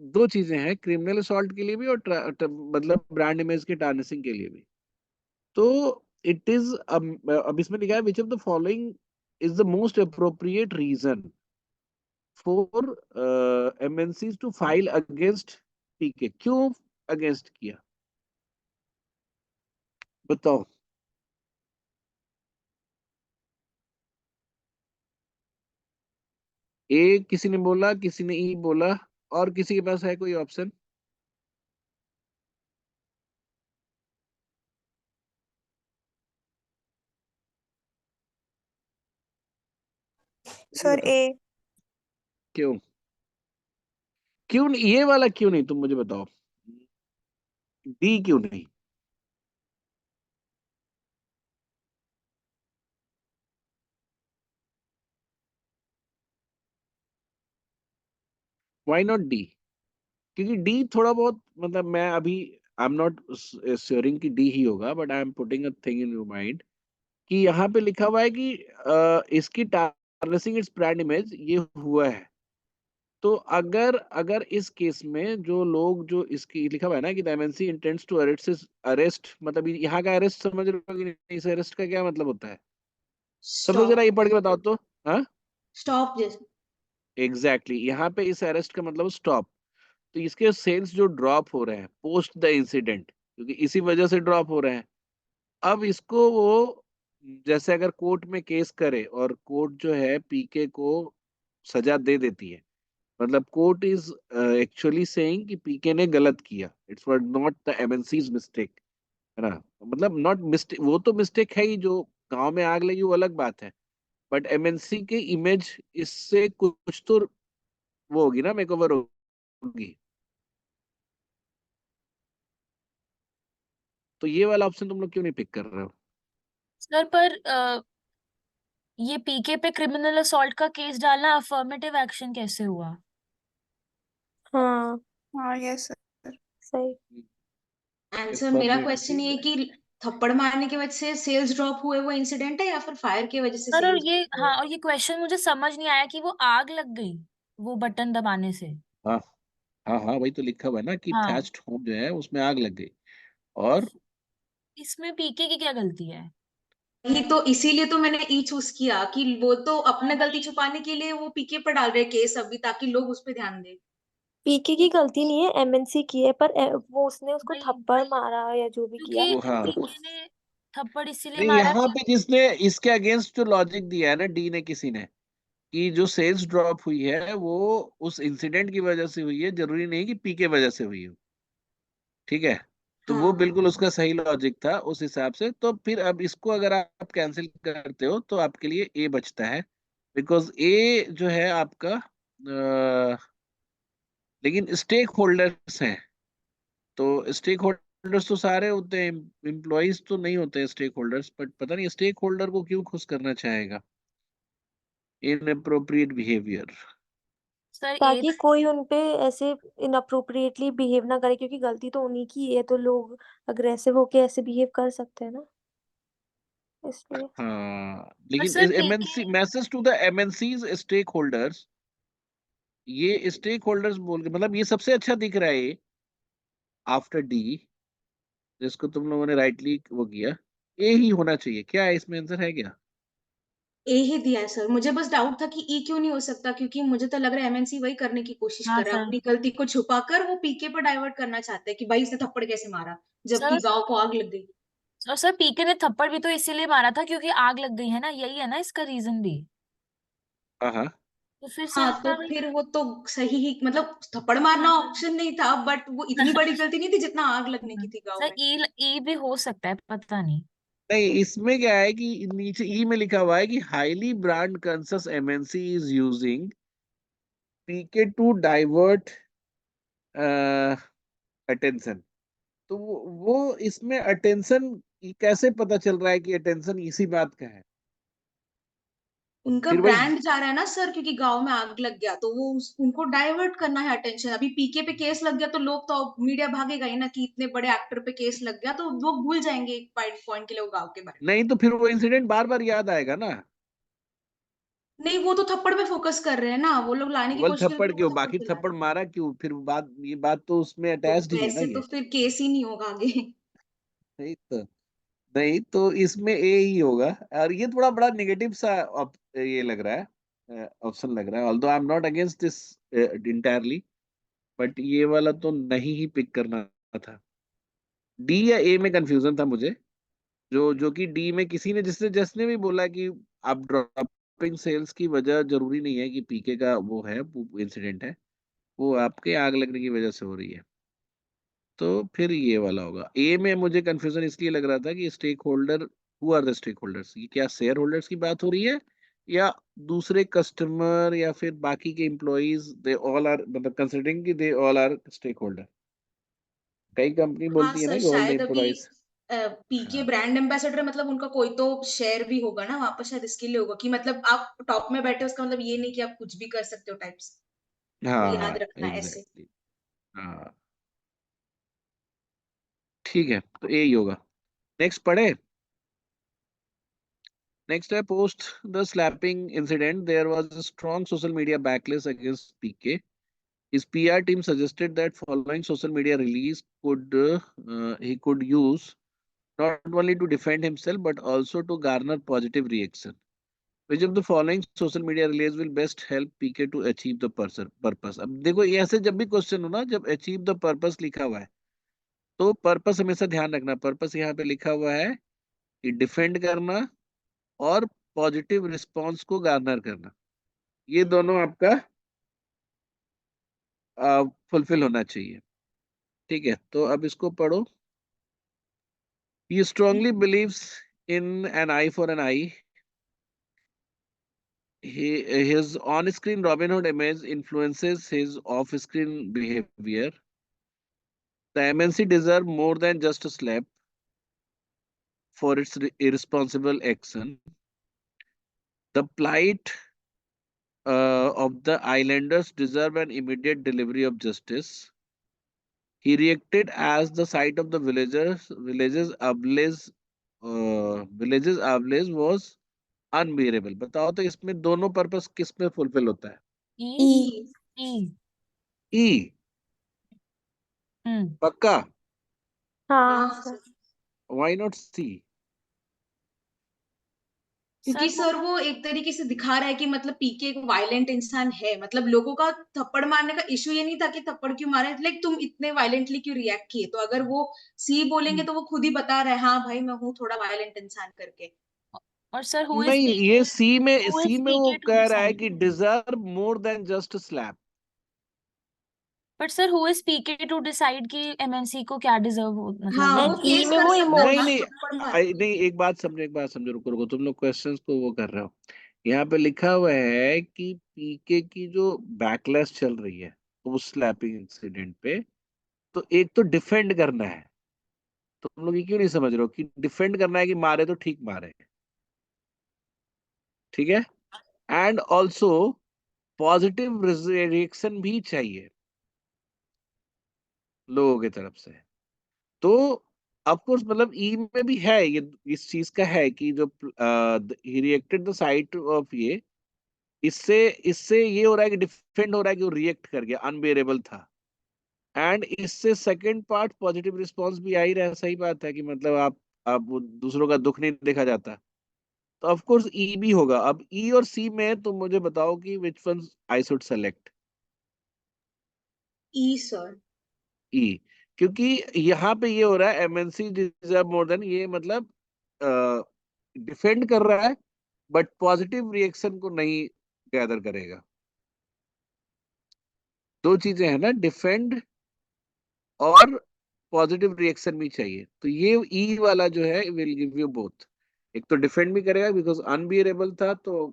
दो चीजें हैं, क्रिमिनल असॉल्ट के लिए भी और मतलब ब्रांड इमेज के टार्निशिंग के लिए भी। तो इट इज, अब इसमें लिखा है which of the following is the most appropriate reason for MNCs to file against PK. क्यों अगेंस्ट किया बताओ? ए किसी ने बोला, किसी ने ई बोला, और किसी के पास है कोई ऑप्शन? सर बताओ ए। क्यों? क्यों ये वाला क्यों नहीं, तुम मुझे बताओ। डी क्यों नहीं? Why not D? क्योंकि डी थोड़ा बहुत मतलब मैं अभी आई एम नॉट श्योरिंग कि डी ही होगा, but I am putting a thing in your mind कि यहाँ पे लिखा हुआ है कि इसकी टारगेटिंग इट्स ब्रांड इमेज ये हुआ है। तो अगर अगर इस केस में जो लोग जो इसकी लिखा हुआ है ना कि the MNC intends to arrest, मतलब यहाँ का अरेस्ट समझ रहे हो कि नहीं? इस अरेस्ट का क्या मतलब होता है? सब लोग जरा ये स्टॉप। पढ़ के बताओ तो। हाँ, स्टॉप जैसे। एग्जैक्टली, यहाँ पे इस अरेस्ट का मतलब स्टॉप। तो इसके सेल्स जो ड्रॉप हो रहे हैं पोस्ट द इंसिडेंट, क्योंकि इसी वजह से ड्रॉप हो रहे हैं। अब इसको वो जैसे अगर कोर्ट में केस करे और कोर्ट जो है पीके को सजा दे देती है, मतलब कोर्ट इज एक्चुअली सेइंग कि पीके ने गलत किया, it's not the MNCs mistake, है ना? मतलब नॉट मिस्टेक, वो तो मिस्टेक है ही, जो गांव में आग लगी वो अलग बात है, बट एमएनसी के इमेज इससे कुछ तो वो होगी ना, मेकओवर होगी। तो ये वाला ऑप्शन तुम लोग क्यों नहीं पिक कर रहे हो? सर पर ये पीके पे क्रिमिनल असॉल्ट का केस डालना अफर्मेटिव एक्शन कैसे हुआ? हाँ हाँ यस सर। सही। आंसर मेरा क्वेश्चन ये है कि थप्पड़ मारने की वजह से सेल्स ड्रॉप हुए वो इंसिडेंट है या फिर फायर की वजह से सर और सेल्स ये, ड्रॉप हुए? हाँ, और ये क्वेश्चन मुझे समझ नहीं आया कि वो आग लग गई वो बटन दबाने से। हाँ हाँ हाँ, वही तो लिखा हुआ है ना कि हाँ, थैच्ड होम जो है उसमें आग लग गई। और इसमें पीके की क्या गलती है? ही तो इसीलिए तो मैंने ई चूज किया कि वो तो हाँ अपने गलती वही। छुपाने के लिए वो पीके पर डाल रहे केस अभी, ताकि लोग उस पर ध्यान दें। पीके की गलती नहीं है, एमएनसी की है, पर वो उसने उसको वही, थप्पड़ मारा या जो भी किया। क्योंकि वो, हाँ, तो पीके ने थप्पड़ इसीलिए नहीं, मारा यहाँ कि पे जिसने इसके अगेंस्ट जो लॉजिक दिया है ना, डी ने, किसी ने, कि जो सेल्स ड्रॉप हुई है वो उस इंसिडेंट की वजह से हुई है, जरूरी नहीं कि पी के वजह से हुई हो। ठीक है, तो वो हाँ, बिल्कुल उसका सही लॉजिक था उस हिसाब से। तो फिर अब इसको अगर आप कैंसिल करते हो तो आपके लिए ए बचता है, बिकॉज ए जो है आपका लेकिन स्टेक होल्डर्स हैं। तो स्टेक होल्डर्स तो सारे होते हैं, एम्प्लॉयज तो नहीं होते स्टेक होल्डर्स, बट पता नहीं स्टेक होल्डर को क्यों खुश करना चाहेगा इनअप्रोप्रिएट बिहेवियर। सर ए, ताकि कोई उनपे ऐसे इनअप्रोप्रिएटली बिहेव ना करे, क्योंकि गलती तो उन्हीं की है, तो लोग अग्रेसिव होके ऐसे बिहेव कर सकते हैं ना, इसलिए। हाँ, पर लेकिन sir PK, MNC message to the MNCs stake holders, ये स्टेक होल्डर्स बोल के मतलब ये सबसे अच्छा दिख रहा है आफ्टर डी, जिसको तुम लोगों ने राइटली वो किया। ए ही होना चाहिए, क्या है इसमें आंसर है क्या? ए ही दिया है सर। मुझे बस डाउट था कि ई क्यों नहीं हो सकता, क्योंकि मुझे तो लग रहा है एमएनसी वही करने की कोशिश हाँ कर रहा है, सर। अपनी गलती को छुपाकर वो पीके पर डाइवर्ट करना चाहते हैं कि भाई इसने थप्पड़ कैसे मारा, जबकि सर गांव को आग लग गई। सर पीके ने थप्पड़ भी तो इसीलिए मारा था क्योंकि आग लग गई है ना, यही है ना इसका रीजन भी। हाँ हाँ, तो फिर हाँ, सेल्स तो का भी। फिर वो तो सही ही, मतलब थप्पड़ मारना ऑप्शन नहीं था, बट वो इतनी बड़ी गलती नहीं थी जितना आग लगने की थी गाँव सर में। ई भी हो सकता है, पता नहीं। नहीं, इसमें क्या है कि नीचे ई में लिखा हुआ है कि highly brand conscious MNC is using PK to divert attention. तो वो इसमें अटेंशन कैसे पता चल रहा है कि अटेंशन इसी बात का है? उनका फिर वही, ब्रांड जा रहा है ना सर, क्योंकि गांव में आग लग गया तो वो उनको डाइवर्ट करना है अटेंशन। अभी पीके पे केस लग गया तो लोग तो मीडिया भागेगा ही ना कि इतने बड़े एक्टर पे केस लग गया, तो लोग भूल जाएंगे एक पॉइंट के लिए वो गांव के बारे नहीं तो फिर वो इंसिडेंट बार बार याद आएगा ना। में। नहीं, वो तो थप्पड़ पे फोकस कर रहे हैं ना, वो लोग लाने की केवल कोशिश कर रहे हैं थप्पड़ तो वो क्यों, थप्पड़ बाकी पे ला रहे थप्पड़ हैं। मारा क्यों, फिर बात, ये बात तो उसमें तो अटैच्ड ही है ना वैसे तो ये। फिर केस ही नहीं होगा आगे। नहीं तो, नहीं तो इसमें ए ही होगा। और ये थोड़ा बड़ा नेगेटिव सा ये लग रहा है, ऑप्शन लग रहा है, although I am not against this entirely, but ये वाला तो नहीं ही पिक करना था। डी या ए में कंफ्यूजन था मुझे। जो कि डी में किसी ने, जिसने भी बोला कि आप ड्रॉपिंग सेल्स की वजह जरूरी नहीं है कि पीके का वो है, इंसिडेंट है, वो आपके आग लगने की वजह से हो रही है। तो फिर ये वाला होगा। ए में मुझे कंफ्यूजन इसलिए लग रहा था कि stake holder, who are the stake holders, ये क्या शेयर होल्डर्स की बात हो रही है या दूसरे कस्टमर या फिर बाकी के एम्प्लॉइज, दे ऑल आर, मतलब कंसिडरिंग कि they all are stake holder. कई कंपनी हाँ बोलती है सर, ना कि ऑल द शायद अभी एम्प्लॉइज। पीके हाँ ब्रांड एम्बेसडर, मतलब उनका कोई तो शेयर भी होगा ना वहां पर, शायद इसके लिए होगा कि मतलब आप टॉप में बैठे हो, उसका मतलब ये नहीं कि आप कुछ भी कर सकते हो टाइप्स। तो हाँ, याद रखना ऐसे। एग्जैक्टली। हाँ, ठीक है, तो ए ही होगा। नेक्स्ट पढ़े। नेक्स्ट है, post the slapping incident there was a strong social media backlash against PK. His PR team suggested that following social media release he could use not only to defend himself but also to garner positive reaction. Which of the following social media release will best help PK to achieve the purpose? अब देखो, ये ऐसे जब भी question हो ना, जब achieve the purpose लिखा हुआ है तो पर्पस हमेशा ध्यान रखना। पर्पस यहाँ पे लिखा हुआ है कि डिफेंड करना और पॉजिटिव रिस्पॉन्स को गार्नर करना, ये दोनों आपका फुलफिल होना चाहिए। ठीक है, तो अब इसको पढ़ो। He strongly believes in an eye for an eye. his on-screen Robin Hood image influences his off-screen behavior. The MNC deserve more than just a slap for its irresponsible action. The plight of the islanders deserve an immediate delivery of justice. He reacted as the sight of the villages ablaze was unbearable. बताओ तो इसमें दोनों purpose किस में fulfil होता है? E E. E ई पक्का? हाँ हाँ सर। सर, व्हाई नॉट सी? क्योंकि सर सर वो एक तरीके से दिखा रहा है कि मतलब पीके एक वायलेंट इंसान है, मतलब लोगों का थप्पड़ मारने का इशू ये नहीं था कि थप्पड़ क्यों मारे, लाइक तुम इतने वायलेंटली क्यों रिएक्ट किए, तो अगर वो सी बोलेंगे तो वो खुद ही बता रहा है हाँ भाई मैं हूँ थोड़ा वायलेंट इंसान करके। और सर हु इज नहीं, ये सी में वो PK to कह रहा है decide? कि deserve more than just slap. But sir who is PK to decide कि MNC को क्या डिजर्व हो, मतलब हाँ वो वो ई फेस में कर वो सकता है नहीं ना नहीं थप्पड़ मार के। नहीं, एक बात समझो, रुको रुको, तुम लोग क्वेश्चंस को वो कर रहे हो. यहाँ पे लिखा हुआ है कि पीके की जो बैकलैश चल रही है उस स्लैपिंग इंसिडेंट पे, तो एक तो डिफेंड करना है. तो तुम लोग ये क्यों नहीं समझ रहे हो कि डिफेंड करना है कि मारे तो ठीक मारे, ठीक है? एंड ऑल्सो पॉजिटिव रिएक्शन भी चाहिए लोगों की तरफ से. तो ऑफ कोर्स मतलब ई में भी है ये, इस चीज का है कि जो ही रिएक्टेड द साइट ऑफ ये, इससे इससे ये हो रहा है कि डिफेंड हो रहा है कि वो रिएक्ट कर गया, अनबेरेबल था. एंड इससे सेकंड पार्ट पॉजिटिव रिस्पांस भी आ ही रहा है. सही बात है कि मतलब आप वो दूसरों का दुख नहीं देखा जाता. तो ऑफ कोर्स ई भी होगा. अब ई और सी में तुम मुझे बताओ कि which one I should select. E sir. E, क्योंकि यहाँ पे ये हो रहा है एमएनसी डिजर्व मोर देन, ये मतलब डिफेंड कर रहा है बट पॉजिटिव रिएक्शन को नहीं गैदर करेगा. दो चीजें हैं ना, डिफेंड और पॉजिटिव रिएक्शन भी चाहिए. तो ये ई वाला जो है विल गिव यू बोथ. एक तो डिफेंड भी करेगा बिकॉज अनबियरेबल था, तो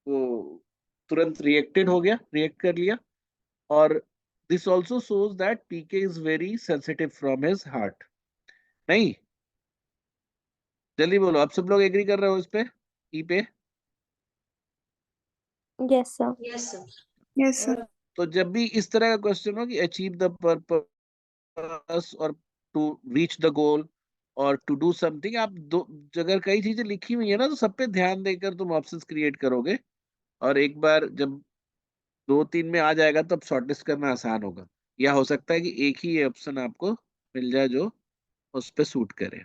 वो तुरंत रिएक्ट कर लिया. और this also shows that PK is very sensitive from his heart. नहीं, जल्दी बोलो, आप सब लोग एग्री कर रहे हो इस पे, ई पे? Yes sir. Yes sir. Yes sir. तो जब भी इस तरह का क्वेश्चन हो कि अचीव द पर्पस और टू रीच द गोल और टू डू समथिंग, आप दो, अगर कई चीजें लिखी हुई है ना तो सब पे ध्यान देकर तुम ऑप्शंस क्रिएट करोगे. और एक बार जब दो तीन में आ जाएगा तब शॉर्टलिस्ट करना आसान होगा. या हो सकता है कि एक ही ऑप्शन आपको मिल जाए जो उस पे सूट करे.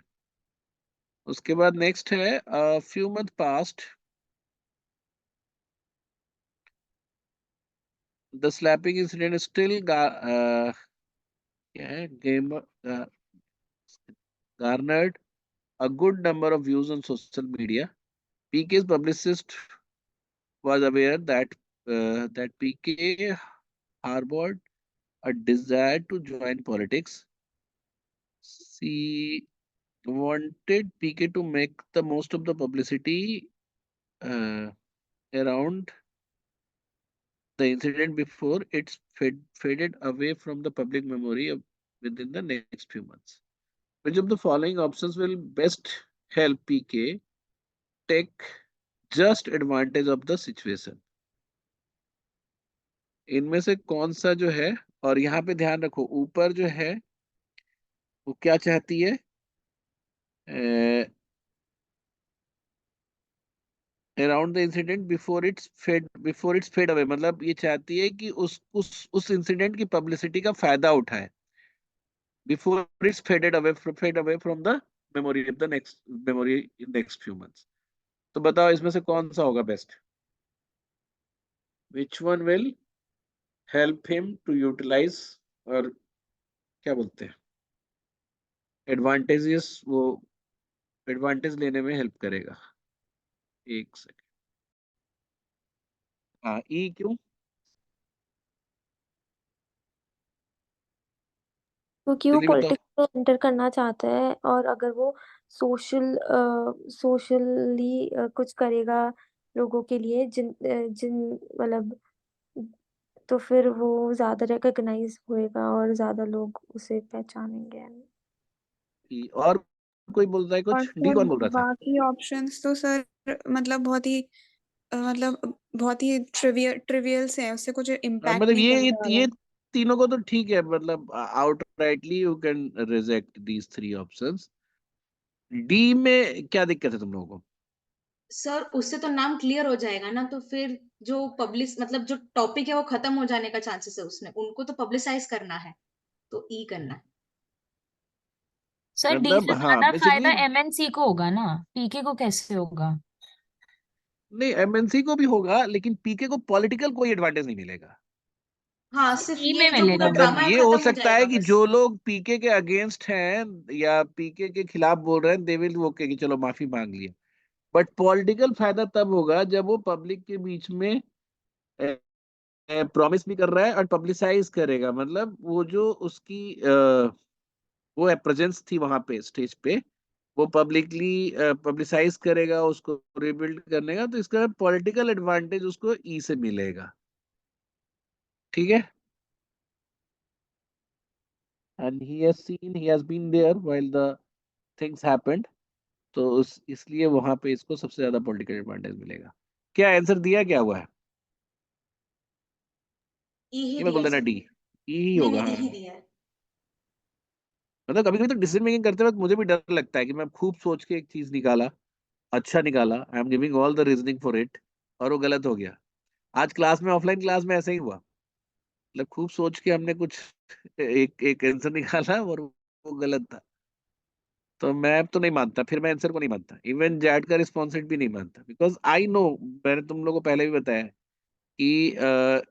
उसके बाद नेक्स्ट है few month past, the slapping incident still क्या है, game garnered a good number of views on social media. PK's publicist was aware that PK harbored a desire to join politics. She wanted PK to make the most of the publicity uh, around the incident before it's faded away from the public memory within the next few months. Which of the following options will best help PK take just advantage of the situation? इनमें से कौन सा जो है, और यहाँ पे ध्यान रखो ऊपर जो है वो क्या चाहती है, around the incident before it's fade away, मतलब ये चाहती है कि उस इंसिडेंट की पब्लिसिटी का फायदा उठाए before it's fade away from the memory in next few months. तो बताओ इसमें से कौन सा होगा best? Which one will help him to utilise, और क्या बोलते हैं, एडवांटेजेस, वो एडवांटेज लेने में हेल्प करेगा. एक सेकंड. हाँ, ई क्यों? क्योंकि वो जल्दी बताओ. पॉलिटिक्स में एंटर करना चाहता है और अगर वो सोशली कुछ करेगा लोगों के लिए जिन मतलब तो फिर वो ज़्यादा रिकॉग्नाइज़ होएगा और ज़्यादा लोग उसे पहचानेंगे। और कोई बोल रहा है और कुछ? डी सर कौन बोल रहा था? बाकी ऑप्शंस तो सर मतलब बहुत ही ट्रिवियल से हैं, उससे कुछ इम्पैक्ट मतलब नहीं पड़ने ये वाला। तीनों को तो ठीक है, मतलब outrightly you can reject these 3 options. D में क्या दिक्कत है तुम लोगों को? सर उससे तो नाम क्लियर हो जाएगा ना, तो फिर जो पब्लिश मतलब जो टॉपिक है वो खत्म हो जाने का चांसेस है उसमें, उनको तो पब्लिसाइज करना है, तो ई करना है। सर डी मतलब से हाँ, ज्यादा फायदा बेसिकली एमएनसी को होगा ना, पीके को कैसे होगा? नहीं, एमएनसी को भी होगा, लेकिन पीके को पॉलिटिकल कोई एडवांटेज नहीं मिलेगा। हाँ, सिर्फ ई में ये जो पूरा मिलेगा। मतलब ड्रामा है ये हो खत्म हो सकता है जाएगा कि बस। जो लोग पीके के अगेंस्ट हैं या पीके के खिलाफ बोल रहे हैं, दे विल ओके कि चलो माफी मांग लिया। बट पॉलिटिकल फायदा तब होगा जब वो पब्लिक के बीच में प्रॉमिस भी कर रहा है और पब्लिसाइज करेगा। मतलब वो जो उसकी वो है प्रेजेंस थी वहां पे स्टेज पे, वो पब्लिकली पब्लिसाइज करेगा उसको रिबिल्ड करने का, तो इसका पॉलिटिकल एडवांटेज उसको ई से मिलेगा। ठीक है। And he has been there while the things happened, तो उस इसलिए वहां पे इसको सबसे ज्यादा पॉलिटिकल एडवांटेज मिलेगा। क्या आंसर दिया क्या हुआ है? ई ही ये मत बोल दिया देना सर। डी। ई ही नहीं होगा, नहीं, ई ही हाँ। दिया है। मतलब कभी कभी तो डिसीजन मेकिंग करते वक्त मुझे भी डर लगता है कि मैं खूब सोच के एक चीज निकाला, अच्छा निकाला, I am giving all the reasoning for it, और वो गलत हो गया। आज क्लास में, ऑफलाइन क्लास में ऐसा ही हुआ। मतलब खूब सोच के हमने कुछ एक एक आंसर निकाला और वो गलत था। तो मैं तो नहीं मानता, फिर मैं आंसर को नहीं मानता, इवन जैड का रिस्पॉन्सिट भी नहीं मानता, बिकॉज आई नो, मैंने तुम लोगों को पहले भी बताया कि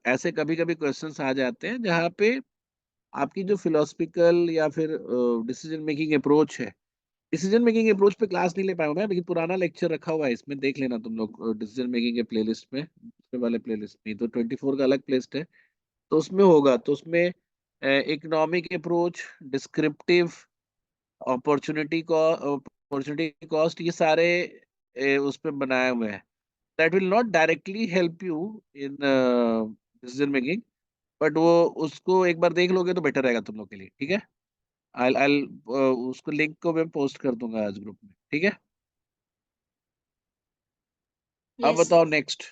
ऐसे कभी कभी क्वेश्चंस आ जाते हैं जहाँ पे आपकी जो फिलोसफिकल या फिर डिसीजन मेकिंग अप्रोच है, डिसीजन मेकिंग अप्रोच पे क्लास नहीं ले पाया हूं मैं, लेकिन पुराना लेक्चर रखा हुआ है, इसमें देख लेना तुम लोग डिसीजन मेकिंग के प्लेलिस्ट में, दूसरे वाले प्लेलिस्ट में तो 24 का अलग प्लेलिस्ट है, तो उसमें होगा। तो उसमें economic approach, descriptive, opportunity cost, ये सारे उस पे बनाए हुए हैं। That will not directly help you in decision making, but वो उसको एक बार देख लोगे तो बेटर रहेगा तुम लोग के लिए। ठीक है। आई उसको लिंक को मैं पोस्ट कर दूंगा आज ग्रुप में। ठीक है। अब यस बताओ सर। नेक्स्ट।